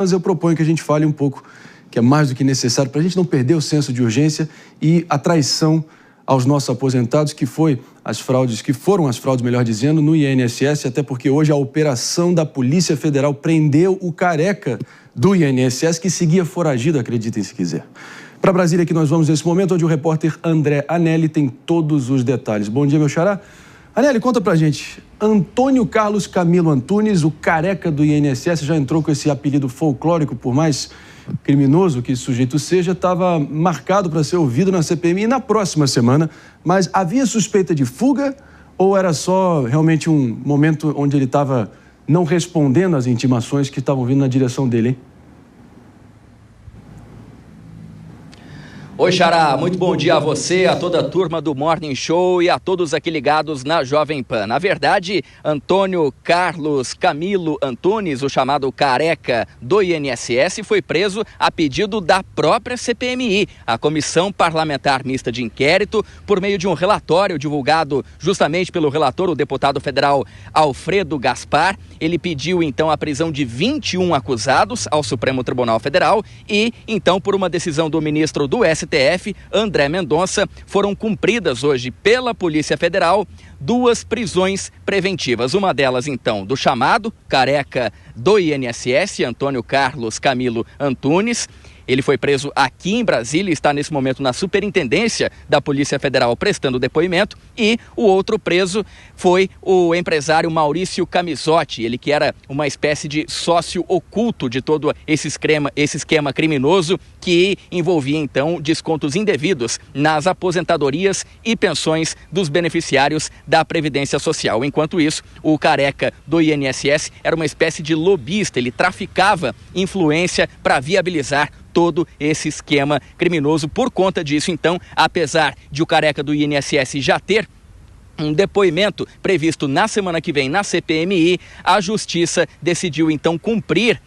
Mas eu proponho que a gente fale um pouco, que é mais do que necessário, para a gente não perder o senso de urgência e a traição aos nossos aposentados, que foram as fraudes, melhor dizendo, no INSS, até porque hoje a operação da Polícia Federal prendeu o careca do INSS, que seguia foragido, acreditem se quiser. Para Brasília que nós vamos nesse momento, onde o repórter André Anelli tem todos os detalhes. Bom dia, meu xará. Anelli, conta pra gente. Antônio Carlos Camilo Antunes, o careca do INSS, já entrou com esse apelido folclórico, por mais criminoso que esse sujeito seja, estava marcado para ser ouvido na CPMI na próxima semana, mas havia suspeita de fuga ou era só realmente um momento onde ele estava não respondendo às intimações que estavam vindo na direção dele, hein? Oi, xará, muito bom dia a você, a toda a turma do Morning Show e a todos aqui ligados na Jovem Pan. Na verdade, Antônio Carlos Camilo Antunes, o chamado careca do INSS, foi preso a pedido da própria CPMI, a Comissão Parlamentar Mista de Inquérito, por meio de um relatório divulgado justamente pelo relator, o deputado federal Alfredo Gaspar. Ele pediu, então, a prisão de 21 acusados ao Supremo Tribunal Federal e, então, por uma decisão do ministro do STF, André Mendonça, foram cumpridas hoje pela Polícia Federal 2 prisões preventivas. Uma delas, então, do chamado careca do INSS, Antônio Carlos Camilo Antunes. Ele foi preso aqui em Brasília e está nesse momento na superintendência da Polícia Federal prestando depoimento. E o outro preso foi o empresário Maurício Camisotti, ele que era uma espécie de sócio oculto de todo esse esquema criminoso que envolvia então descontos indevidos nas aposentadorias e pensões dos beneficiários da Previdência Social. Enquanto isso, o careca do INSS era uma espécie de lobista, ele traficava influência para viabilizar todo esse esquema criminoso. Por conta disso, então, apesar de o careca do INSS já ter um depoimento previsto na semana que vem na CPMI, a Justiça decidiu então cumprir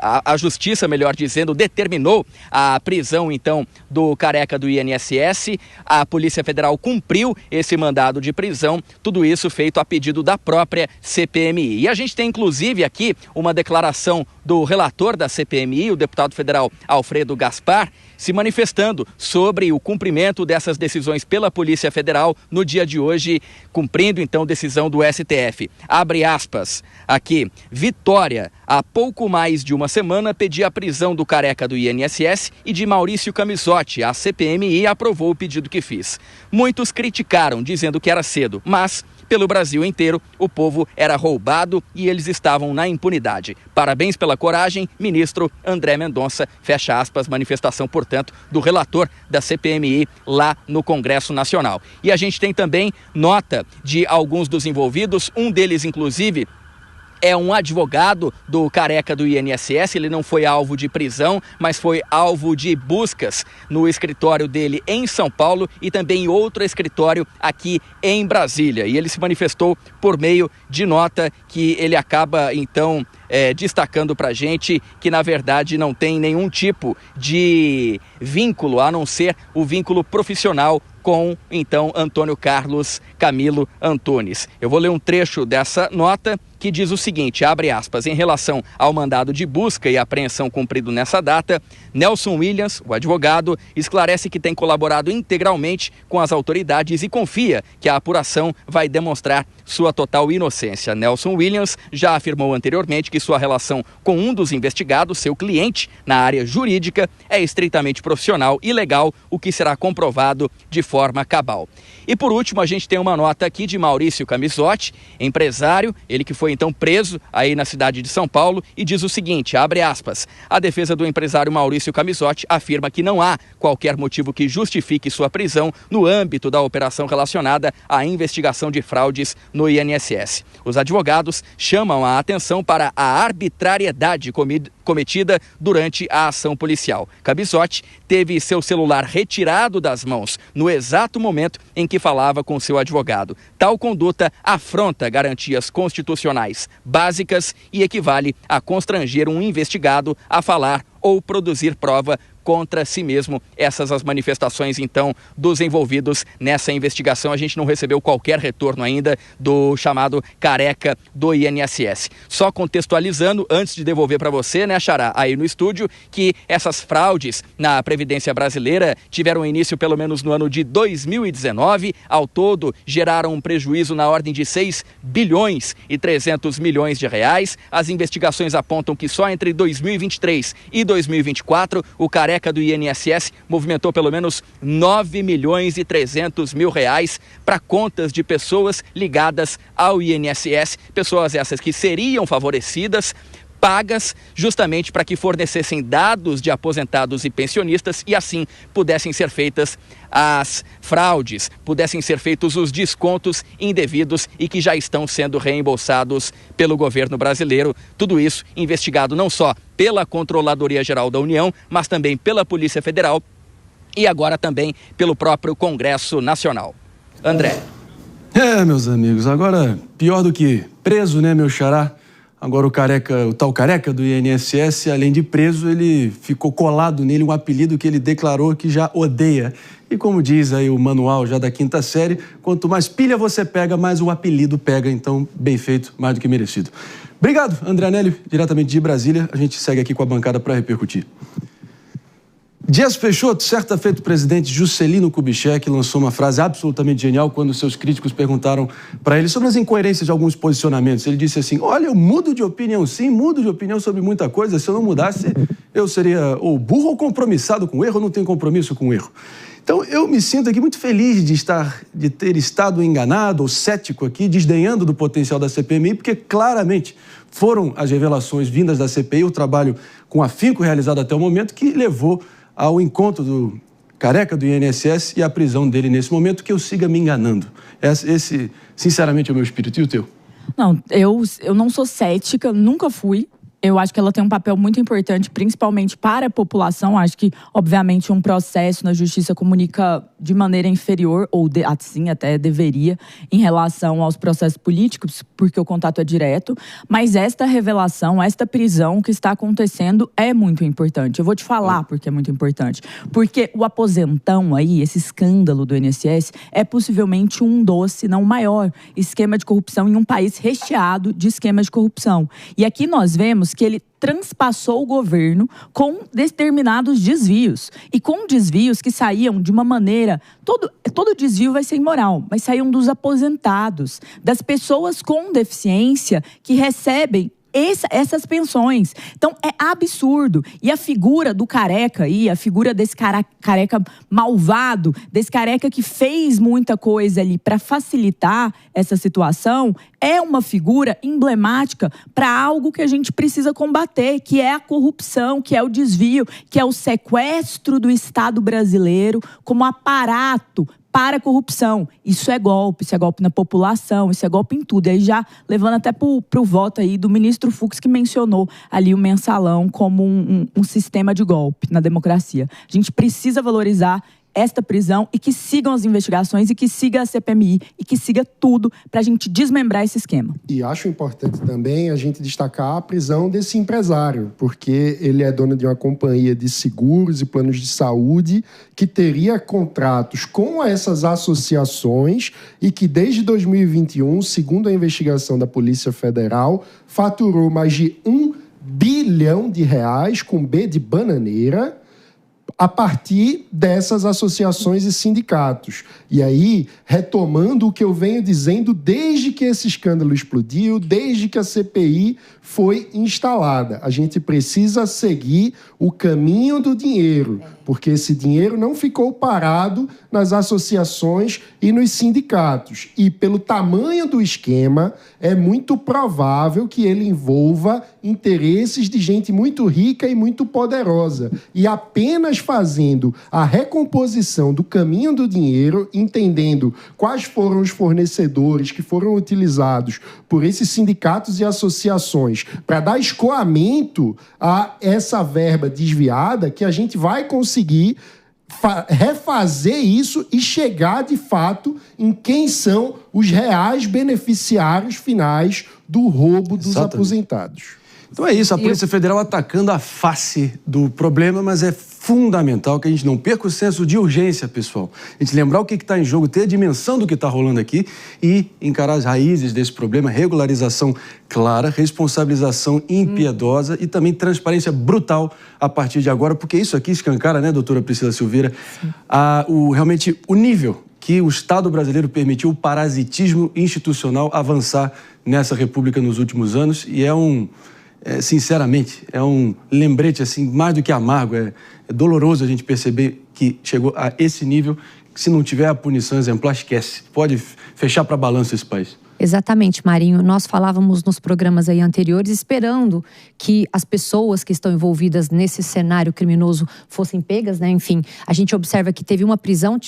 a Justiça, melhor dizendo, determinou a prisão, então, do careca do INSS. A Polícia Federal cumpriu esse mandado de prisão, tudo isso feito a pedido da própria CPMI. E a gente tem, inclusive, aqui uma declaração do relator da CPMI, o deputado federal Alfredo Gaspar, se manifestando sobre o cumprimento dessas decisões pela Polícia Federal no dia de hoje, cumprindo, então, decisão do STF. Abre aspas, aqui, Vitória, há pouco mais de uma semana, pedia a prisão do careca do INSS e de Maurício Camisotti. A CPMI aprovou o pedido que fiz. Muitos criticaram, dizendo que era cedo, mas pelo Brasil inteiro, o povo era roubado e eles estavam na impunidade. Parabéns pela coragem, ministro André Mendonça, fecha aspas, manifestação, portanto, do relator da CPMI lá no Congresso Nacional. E a gente tem também nota de alguns dos envolvidos, um deles, inclusive, é um advogado do careca do INSS. Ele não foi alvo de prisão, mas foi alvo de buscas no escritório dele em São Paulo e também em outro escritório aqui em Brasília. E ele se manifestou por meio de nota que ele acaba, então, destacando para a gente que, na verdade, não tem nenhum tipo de vínculo, a não ser o vínculo profissional com, então, Antônio Carlos Camilo Antunes. Eu vou ler um trecho dessa nota que diz o seguinte, abre aspas, em relação ao mandado de busca e apreensão cumprido nessa data, Nelson Williams, o advogado, esclarece que tem colaborado integralmente com as autoridades e confia que a apuração vai demonstrar sua total inocência. Nelson Williams já afirmou anteriormente que sua relação com um dos investigados, seu cliente, na área jurídica, é estritamente profissional e legal, o que será comprovado de forma cabal. E por último, a gente tem uma nota aqui de Maurício Camisotti, empresário, ele que foi então preso aí na cidade de São Paulo, e diz o seguinte, abre aspas, a defesa do empresário Maurício Camisotti afirma que não há qualquer motivo que justifique sua prisão no âmbito da operação relacionada à investigação de fraudes no INSS. Os advogados chamam a atenção para a arbitrariedade cometida durante a ação policial. Camisotti teve seu celular retirado das mãos no exato momento em que falava com seu advogado. Tal conduta afronta garantias constitucionais básicas e equivale a constranger um investigado a falar ou produzir prova contra si mesmo. Essas as manifestações, então, dos envolvidos nessa investigação. A gente não recebeu qualquer retorno ainda do chamado careca do INSS. Só contextualizando, antes de devolver para você, né, Xará, aí no estúdio, que essas fraudes na Previdência Brasileira tiveram início pelo menos no ano de 2019. Ao todo, geraram um prejuízo na ordem de 6 bilhões e 300 milhões de reais. As investigações apontam que só entre 2023 e 2024, o careca do INSS movimentou pelo menos 9 milhões e 300 mil reais para contas de pessoas ligadas ao INSS, pessoas essas que seriam favorecidas, pagas justamente para que fornecessem dados de aposentados e pensionistas e assim pudessem ser feitas as fraudes, pudessem ser feitos os descontos indevidos e que já estão sendo reembolsados pelo governo brasileiro. Tudo isso investigado não só pela Controladoria Geral da União, mas também pela Polícia Federal e agora também pelo próprio Congresso Nacional. André. Meus amigos, agora pior do que preso, né, meu xará? Agora o tal careca do INSS, além de preso, ele ficou colado nele um apelido que ele declarou que já odeia. E como diz aí o manual já da 5ª série, quanto mais pilha você pega, mais o apelido pega. Então, bem feito, mais do que merecido. Obrigado, André Anélio, diretamente de Brasília. A gente segue aqui com a bancada para repercutir. Dias Peixoto, certa feita, o presidente Juscelino Kubitschek lançou uma frase absolutamente genial quando seus críticos perguntaram para ele sobre as incoerências de alguns posicionamentos. Ele disse assim: olha, eu mudo de opinião sim, mudo de opinião sobre muita coisa. Se eu não mudasse, eu seria ou burro ou compromissado com o erro, ou não tenho compromisso com o erro. Então, eu me sinto aqui muito feliz de ter estado enganado ou cético aqui, desdenhando do potencial da CPMI, porque claramente foram as revelações vindas da CPI, o trabalho com afinco realizado até o momento, que levou ao encontro do careca do INSS e à prisão dele nesse momento, que eu siga me enganando. Esse, sinceramente, é o meu espírito. E o teu? Não, eu não sou cética, nunca fui. Eu acho que ela tem um papel muito importante, principalmente para a população. Acho que, obviamente, um processo na justiça comunica de maneira inferior, ou assim até deveria, em relação aos processos políticos, porque o contato é direto. Mas esta revelação, esta prisão que está acontecendo é muito importante. Eu vou te falar porque é muito importante. Porque o aposentão aí, esse escândalo do INSS, é possivelmente um dos, se não o maior, esquema de corrupção em um país recheado de esquemas de corrupção. E aqui nós vemos que ele transpassou o governo com determinados desvios. E com desvios que saíam de uma maneira... Todo desvio vai ser imoral, mas saíam dos aposentados, das pessoas com deficiência que recebem essas pensões. Então, é absurdo. E a figura do careca aí, a figura desse careca malvado, desse careca que fez muita coisa ali para facilitar essa situação, é uma figura emblemática para algo que a gente precisa combater, que é a corrupção, que é o desvio, que é o sequestro do Estado brasileiro como aparato para a corrupção. Isso é golpe na população, isso é golpe em tudo. E aí já levando até para o voto aí do ministro Fux, que mencionou ali o mensalão como um sistema de golpe na democracia. A gente precisa valorizar esta prisão e que sigam as investigações e que siga a CPMI e que siga tudo para a gente desmembrar esse esquema. E acho importante também a gente destacar a prisão desse empresário, porque ele é dono de uma companhia de seguros e planos de saúde que teria contratos com essas associações e que desde 2021, segundo a investigação da Polícia Federal, faturou mais de R$1 bilhão com B de bananeira, a partir dessas associações e sindicatos. E aí, retomando o que eu venho dizendo desde que esse escândalo explodiu, desde que a CPI foi instalada. A gente precisa seguir o caminho do dinheiro, porque esse dinheiro não ficou parado nas associações e nos sindicatos. E pelo tamanho do esquema, é muito provável que ele envolva interesses de gente muito rica e muito poderosa. E apenas fazendo a recomposição do caminho do dinheiro, entendendo quais foram os fornecedores que foram utilizados por esses sindicatos e associações para dar escoamento a essa verba desviada, que a gente vai conseguir refazer isso e chegar, de fato, em quem são os reais beneficiários finais do roubo dos aposentados. Então é isso, a Polícia Federal atacando a face do problema, mas é fundamental que a gente não perca o senso de urgência, pessoal. A gente lembrar o que está em jogo, ter a dimensão do que está rolando aqui e encarar as raízes desse problema, regularização clara, responsabilização impiedosa e também transparência brutal a partir de agora, porque isso aqui escancara, né, doutora Priscila Silveira, realmente o nível que o Estado brasileiro permitiu o parasitismo institucional avançar nessa república nos últimos anos e sinceramente, é um lembrete assim, mais do que amargo, é doloroso a gente perceber que chegou a esse nível, que se não tiver a punição exemplar, esquece. Pode fechar para balanço esse país. Exatamente, Marinho. Nós falávamos nos programas aí anteriores esperando que as pessoas que estão envolvidas nesse cenário criminoso fossem pegas, né? Enfim, a gente observa que teve uma prisão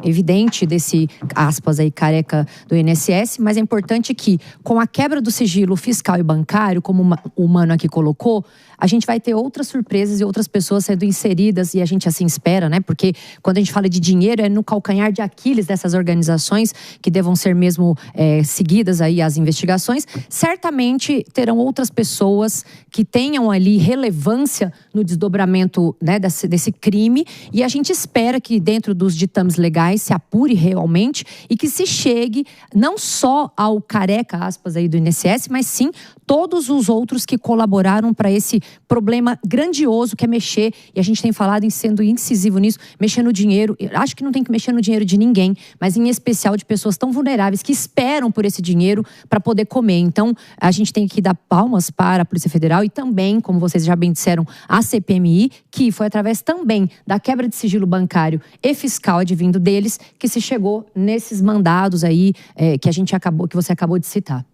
evidente desse, aspas aí, careca do INSS, mas é importante que, com a quebra do sigilo fiscal e bancário, como o Mano aqui colocou, a gente vai ter outras surpresas e outras pessoas sendo inseridas, e a gente assim espera, né? Porque quando a gente fala de dinheiro, é no calcanhar de Aquiles dessas organizações que devam ser mesmo seguidas aí as investigações. Certamente terão outras pessoas que tenham ali relevância no desdobramento, né, desse crime, e a gente espera que dentro dos ditames legais se apure realmente e que se chegue não só ao careca, aspas aí, do INSS, mas sim todos os outros que colaboraram para esse problema grandioso que é mexer, e a gente tem falado em sendo incisivo nisso, mexer no dinheiro. Eu acho que não tem que mexer no dinheiro de ninguém, mas em especial de pessoas tão vulneráveis que esperam por esse dinheiro para poder comer. Então, a gente tem que dar palmas para a Polícia Federal e também, como vocês já bem disseram, a CPMI, que foi através também da quebra de sigilo bancário e fiscal advindo deles que se chegou nesses mandados aí que você acabou de citar.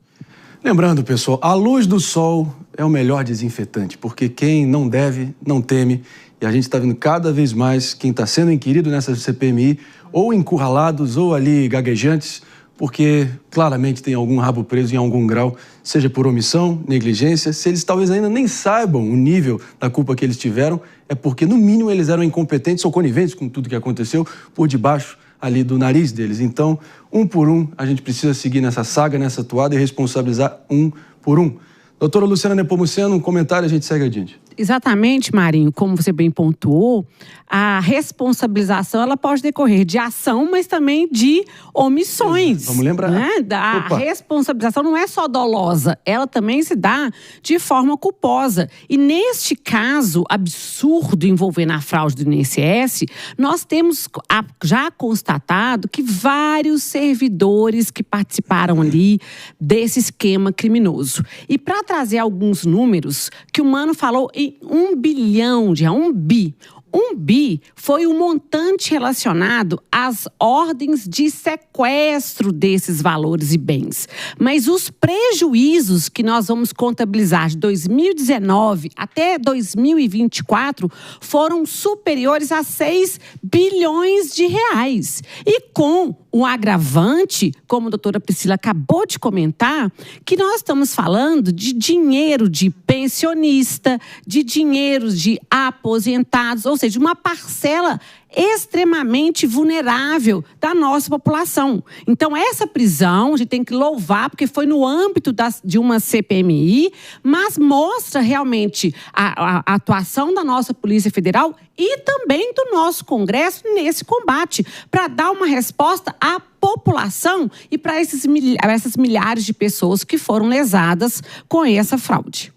Lembrando, pessoal, a luz do sol é o melhor desinfetante, porque quem não deve, não teme. E a gente está vendo cada vez mais quem está sendo inquirido nessa CPMI, ou encurralados, ou ali gaguejantes, porque claramente tem algum rabo preso em algum grau, seja por omissão, negligência. Se eles talvez ainda nem saibam o nível da culpa que eles tiveram, é porque, no mínimo, eles eram incompetentes ou coniventes com tudo que aconteceu por debaixo ali do nariz deles. Então, um por um, a gente precisa seguir nessa saga, nessa toada e responsabilizar um por um. Doutora Luciana Nepomuceno, um comentário, a gente segue adiante. Exatamente, Marinho, como você bem pontuou, a responsabilização ela pode decorrer de ação, mas também de omissões. Vamos lembrar. Né? A responsabilização não é só dolosa, ela também se dá de forma culposa. E neste caso absurdo envolvendo a fraude do INSS, nós temos já constatado que vários servidores que participaram ali desse esquema criminoso. E para trazer alguns números que o Mano falou em 1 bilhão de reais, 1 bi. 1 bi foi o montante relacionado às ordens de sequestro desses valores e bens. Mas os prejuízos que nós vamos contabilizar de 2019 até 2024 foram superiores a 6 bilhões de reais. E com um agravante, como a doutora Priscila acabou de comentar, que nós estamos falando de dinheiro de pensionista, de dinheiro de aposentados, ou seja, uma parcela extremamente vulnerável da nossa população. Então, essa prisão, a gente tem que louvar, porque foi no âmbito de uma CPMI, mas mostra realmente a atuação da nossa Polícia Federal e também do nosso Congresso nesse combate, para dar uma resposta à população e para essas milhares de pessoas que foram lesadas com essa fraude.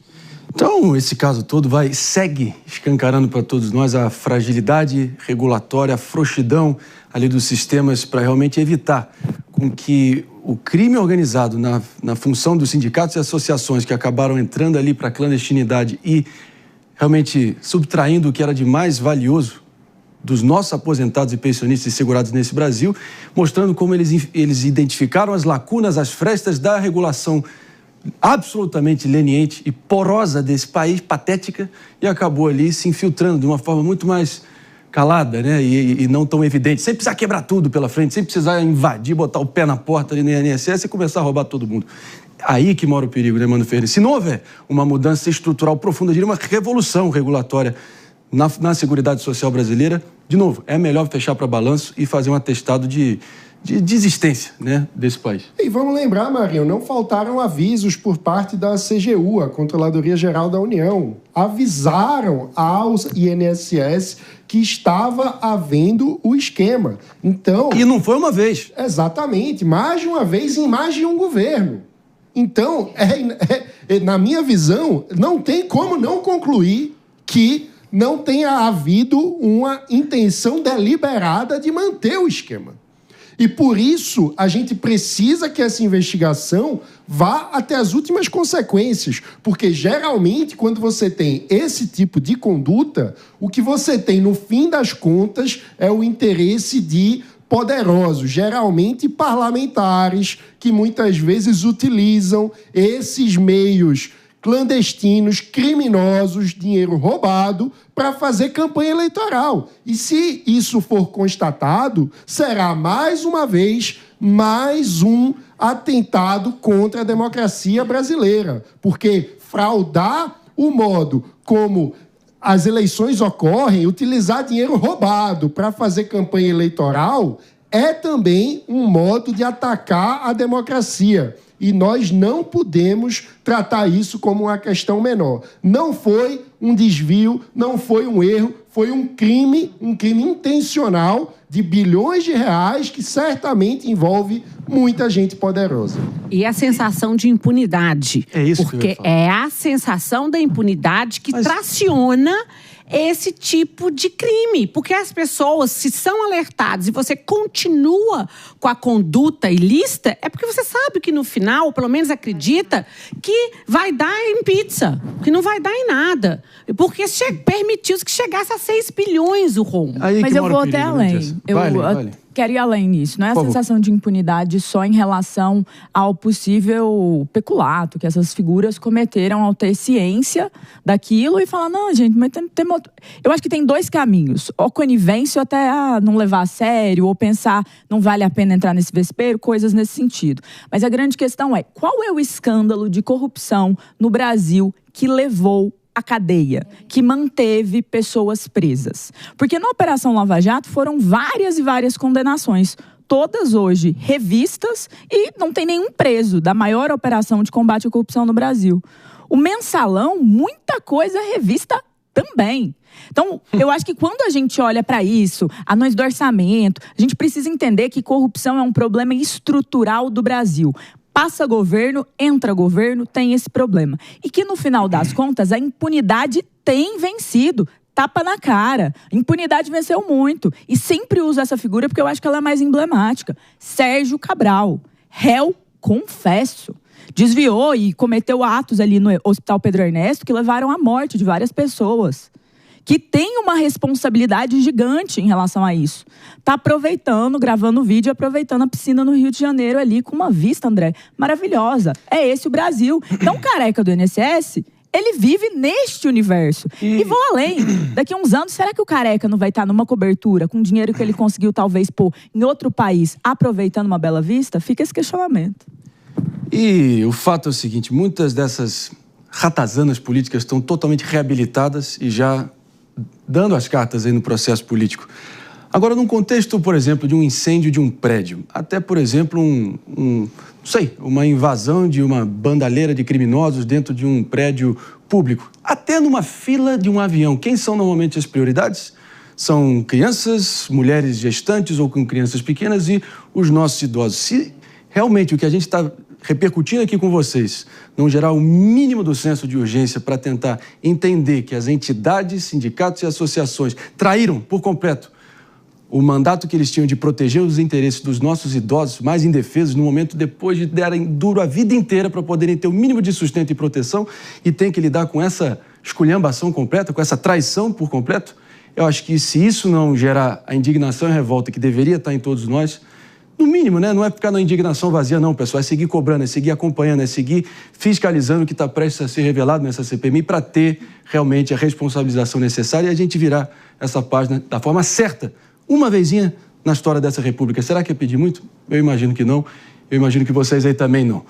Então, esse caso todo segue escancarando para todos nós a fragilidade regulatória, a frouxidão ali dos sistemas para realmente evitar com que o crime organizado na função dos sindicatos e associações que acabaram entrando ali para a clandestinidade e realmente subtraindo o que era de mais valioso dos nossos aposentados e pensionistas e segurados nesse Brasil, mostrando como eles identificaram as lacunas, as frestas da regulação absolutamente leniente e porosa desse país, patética, e acabou ali se infiltrando de uma forma muito mais calada, né? E não tão evidente, sem precisar quebrar tudo pela frente, sem precisar invadir, botar o pé na porta ali no INSS e começar a roubar todo mundo. Aí que mora o perigo, né, Mano Ferreira? Se não houver uma mudança estrutural profunda, diria uma revolução regulatória na Seguridade Social brasileira, de novo, é melhor fechar para balanço e fazer um atestado de desistência, né, desse país. E vamos lembrar, Marinho, não faltaram avisos por parte da CGU, a Controladoria Geral da União. Avisaram ao INSS que estava havendo o esquema. Então, e não foi uma vez. Exatamente, mais de uma vez em mais de um governo. Então, na minha visão, não tem como não concluir que não tenha havido uma intenção deliberada de manter o esquema. E por isso, a gente precisa que essa investigação vá até as últimas consequências. Porque, geralmente, quando você tem esse tipo de conduta, o que você tem, no fim das contas, é o interesse de poderosos, geralmente parlamentares, que muitas vezes utilizam esses meios clandestinos, criminosos, dinheiro roubado, para fazer campanha eleitoral. E se isso for constatado, será mais uma vez mais um atentado contra a democracia brasileira. Porque fraudar o modo como as eleições ocorrem, utilizar dinheiro roubado para fazer campanha eleitoral, é também um modo de atacar a democracia. E nós não podemos tratar isso como uma questão menor. Não foi um desvio, não foi um erro, foi um crime intencional de bilhões de reais que certamente envolve muita gente poderosa. E a sensação de impunidade. É isso porque que eu ia falar. É a sensação da impunidade que traciona esse tipo de crime. Porque as pessoas, se são alertadas e você continua com a conduta ilícita, é porque você sabe que no final, ou pelo menos acredita, que vai dar em pizza, que não vai dar em nada. Porque permitiu que chegasse a 6 bilhões o rombo. Mas eu vou até além. Eu quero ir além nisso. Não é a sensação de impunidade só em relação ao possível peculato que essas figuras cometeram ao ter ciência daquilo e falar, não, gente, mas tem outro. Eu acho que tem dois caminhos. Ou conivência, ou até não levar a sério, ou pensar, não vale a pena entrar nesse vespeiro, coisas nesse sentido. Mas a grande questão é, qual é o escândalo de corrupção no Brasil que levou a cadeia, que manteve pessoas presas? Porque na Operação Lava Jato foram várias e várias condenações, todas hoje revistas, e não tem nenhum preso da maior operação de combate à corrupção no Brasil. O Mensalão, muita coisa revista também. Então, eu acho que quando a gente olha para isso, anões do orçamento, a gente precisa entender que corrupção é um problema estrutural do Brasil. Passa governo, entra governo, tem esse problema. E que, no final das contas, a impunidade tem vencido. Tapa na cara. A impunidade venceu muito. E sempre uso essa figura porque eu acho que ela é mais emblemática. Sérgio Cabral, réu confesso. Desviou e cometeu atos ali no Hospital Pedro Ernesto que levaram à morte de várias pessoas. Que tem uma responsabilidade gigante em relação a isso. Está aproveitando, gravando vídeo, aproveitando a piscina no Rio de Janeiro ali com uma vista, André, maravilhosa. É esse o Brasil. Então, o careca do INSS, ele vive neste universo. E vou além. Daqui a uns anos, será que o careca não vai estar numa cobertura com dinheiro que ele conseguiu talvez pôr em outro país, aproveitando uma bela vista? Fica esse questionamento. E o fato é o seguinte, muitas dessas ratazanas políticas estão totalmente reabilitadas e já dando as cartas aí no processo político. Agora, num contexto, por exemplo, de um incêndio de um prédio, até, por exemplo, uma invasão de uma bandalheira de criminosos dentro de um prédio público, até numa fila de um avião, quem são normalmente as prioridades? São crianças, mulheres gestantes ou com crianças pequenas e os nossos idosos. Se realmente o que a gente está repercutindo aqui com vocês, não gerar o mínimo do senso de urgência para tentar entender que as entidades, sindicatos e associações traíram por completo o mandato que eles tinham de proteger os interesses dos nossos idosos mais indefesos no momento depois de darem duro a vida inteira para poderem ter o mínimo de sustento e proteção e tem que lidar com essa esculhambação completa, com essa traição por completo, eu acho que se isso não gerar a indignação e a revolta que deveria estar em todos nós, no mínimo, né? Não é ficar na indignação vazia, não, pessoal. É seguir cobrando, é seguir acompanhando, é seguir fiscalizando o que está prestes a ser revelado nessa CPMI para ter realmente a responsabilização necessária e a gente virar essa página da forma certa, uma vezinha na história dessa república. Será que é pedir muito? Eu imagino que não. Eu imagino que vocês aí também não.